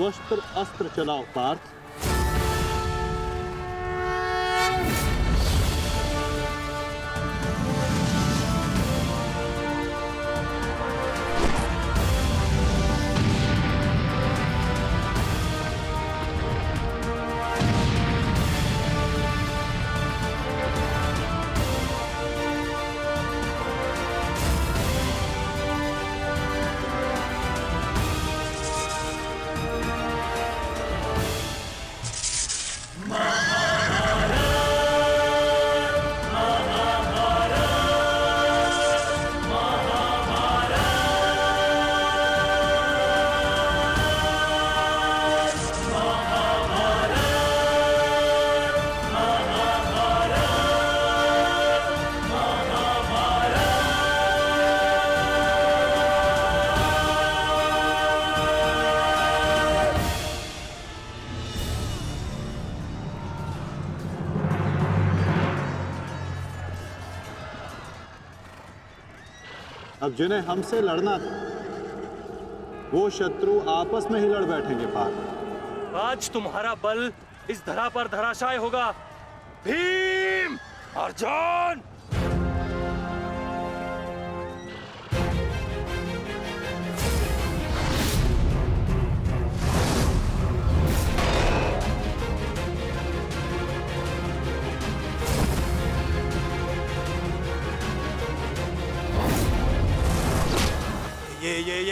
स्वस्त्र अस्त्र चलाओ पार्थ। अब जिन्हें हमसे लड़ना था वो शत्रु आपस में ही लड़ बैठेंगे पार्थ। आज तुम्हारा बल इस धरा पर धराशाय होगा। भीम, अर्जुन!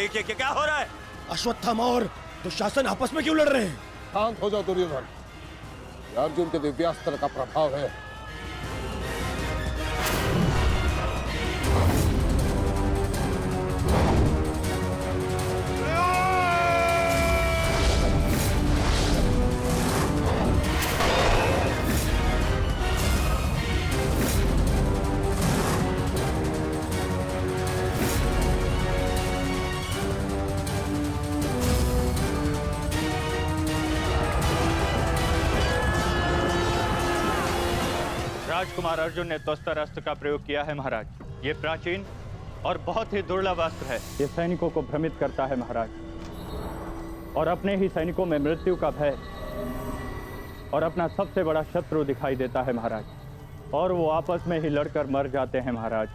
ये क्या हो रहा है? अश्वत्थामा और दुशासन आपस में क्यों लड़ रहे हैं? शांत हो जाओ दुर्योधन, ये अर्जुन के दिव्यास्त्र का प्रभाव है। राजकुमार अर्जुन ने त्वस्त्र अस्त्र का प्रयोग किया है महाराज। ये प्राचीन और बहुत ही दुर्लभ अस्त्र है। ये सैनिकों को भ्रमित करता है महाराज, और अपने ही सैनिकों में मृत्यु का भय और अपना सबसे बड़ा शत्रु दिखाई देता है महाराज, और वो आपस में ही लड़कर मर जाते हैं महाराज।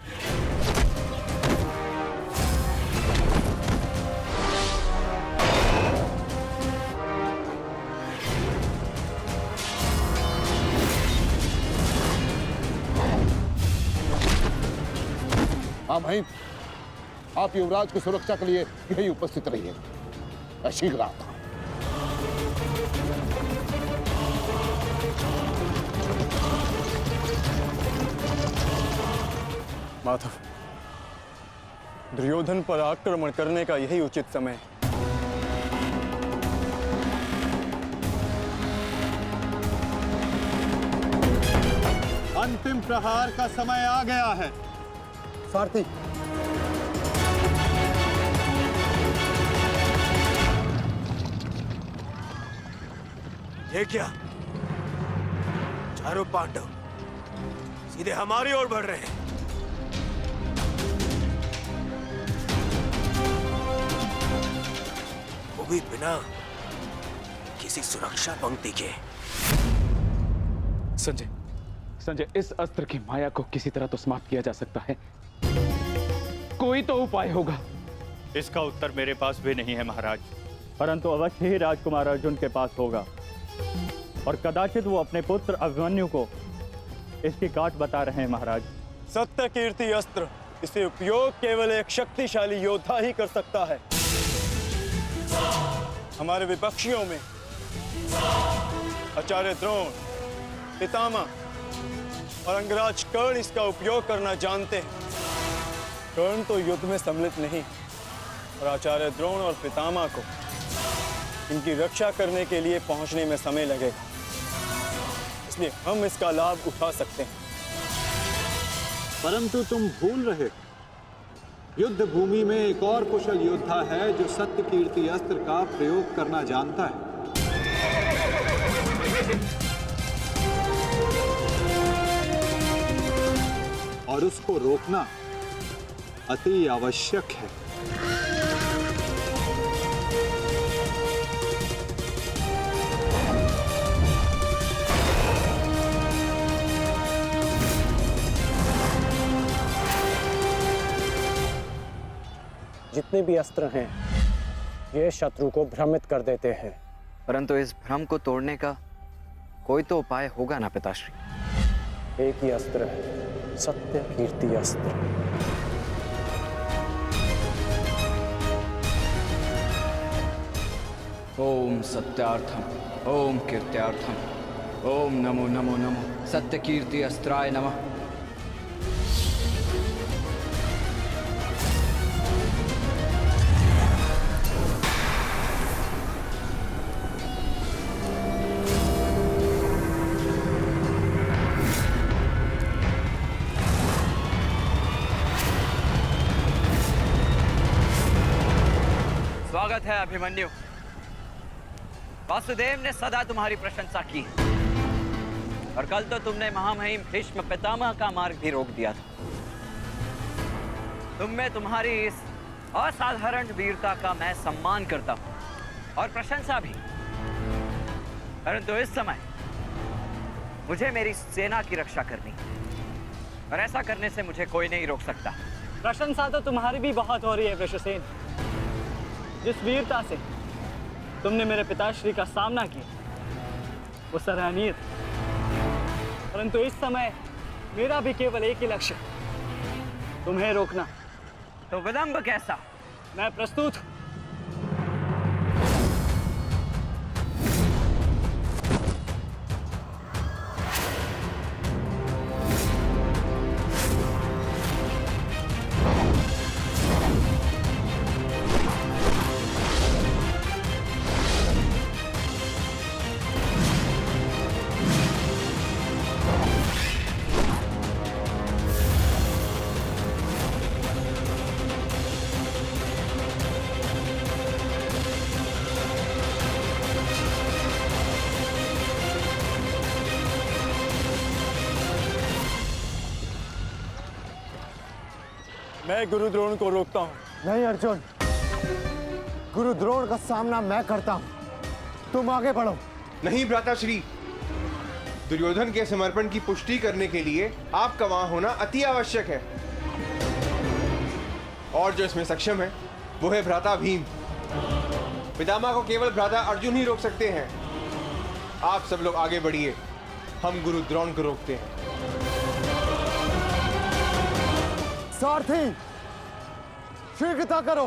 हाँ भाई, आप युवराज की सुरक्षा के लिए यही उपस्थित रहिए। मैं शीघ्र आता हूं। माधव, दुर्योधन पर आक्रमण करने का यही उचित समय है। अंतिम प्रहार का समय आ गया है। सारथी, ये क्या? चारों पांडव सीधे हमारी ओर बढ़ रहे हैं। वो भी बिना किसी सुरक्षा पंक्ति के। संजय, इस अस्त्र की माया को किसी तरह तो समाप्त किया जा सकता है। कोई तो उपाय होगा। इसका उत्तर मेरे पास भी नहीं है महाराज, परंतु अवश्य ही राजकुमार अर्जुन के पास होगा, और कदाचित वो अपने पुत्र अभिमन्यु को इसकी काट बता रहे हैं महाराज। सत्य कीर्ति अस्त्र, इसे उपयोग केवल एक शक्तिशाली योद्धा ही कर सकता है। हमारे विपक्षियों में आचार्य द्रोण, पितामह और अंगराज कर्ण इसका उपयोग करना जानते हैं। कर्ण तो युद्ध में सम्मिलित नहीं, और आचार्य द्रोण और पितामह को इनकी रक्षा करने के लिए पहुंचने में समय लगेगा, इसलिए हम इसका लाभ उठा सकते हैं। परंतु तुम भूल रहे, युद्ध भूमि में एक और कुशल योद्धा है जो सत्य कीर्ति अस्त्र का प्रयोग करना जानता है। और उसको रोकना अति आवश्यक है। जितने भी अस्त्र हैं ये शत्रु को भ्रमित कर देते हैं। परंतु इस भ्रम को तोड़ने का कोई तो उपाय होगा ना पिताश्री? एक ही अस्त्र है, सत्य कीर्ति अस्त्र। ओम सत्यार्थम ओम कीर्त्यार्थम ओम नमो नमो नमो सत्य कीर्ति अस्त्राय नमः। स्वागत है अभिमन्यु। वासुदेव ने सदा तुम्हारी प्रशंसा की और कल तो तुमने महामहिम भीष्म पितामह का मार्ग भी रोक दिया था। तुम में तुम्हारी इस असाधारण वीरता का मैं सम्मान करता हूं और प्रशंसा भी। परंतु इस समय मुझे मेरी सेना की रक्षा करनी है और ऐसा करने से मुझे कोई नहीं रोक सकता। प्रशंसा तो तुम्हारी भी बहुत हो रही है वृषसेन। जिस वीरता से तुमने मेरे पिताश्री का सामना किया वो सराहनीय था। परंतु इस समय मेरा भी केवल एक ही लक्ष्य, तुम्हें रोकना। तो विलंब कैसा? मैं प्रस्तुत हूं। मैं गुरु द्रोण को रोकता हूं। नहीं अर्जुन, गुरु द्रोण का सामना मैं करता हूं, तुम आगे बढ़ो। नहीं भ्राताश्री, दुर्योधन के समर्पण की पुष्टि करने के लिए आपका वहां होना अति आवश्यक है। और जो इसमें सक्षम है वो है भ्राता भीम। पितामह को केवल भ्राता अर्जुन ही रोक सकते हैं। आप सब लोग आगे बढ़िए, हम गुरु द्रोण को रोकते हैं। सारथी, शीघ्रता करो।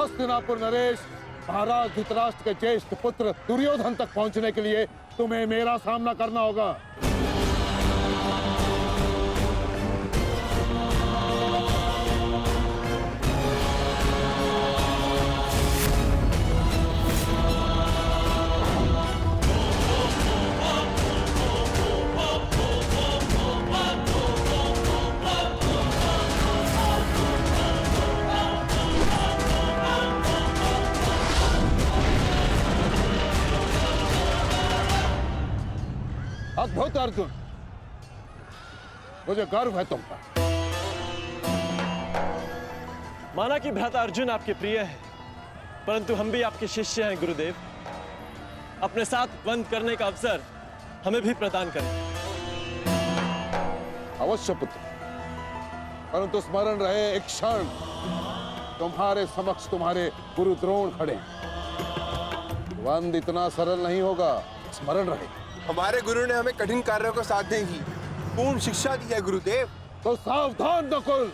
हस्तिनापुर नरेश, महाराज धृतराष्ट्र के ज्येष्ठ पुत्र दुर्योधन तक पहुंचने के लिए तुम्हें मेरा सामना करना होगा। अद्भुत अर्जुन, मुझे गर्व है तुम पर। माना कि भ्राता अर्जुन आपके प्रिय है, परंतु हम भी आपके शिष्य हैं गुरुदेव। अपने साथ बंद करने का अवसर हमें भी प्रदान करें। अवश्य पुत्र, परंतु स्मरण रहे एक क्षण तुम्हारे समक्ष तुम्हारे गुरु द्रोण खड़े हैं। बंद इतना सरल नहीं होगा, स्मरण रहे। हमारे गुरु ने हमें कठिन कार्यों को साधने की पूर्ण शिक्षा दी है गुरुदेव। तो सावधान नकुल,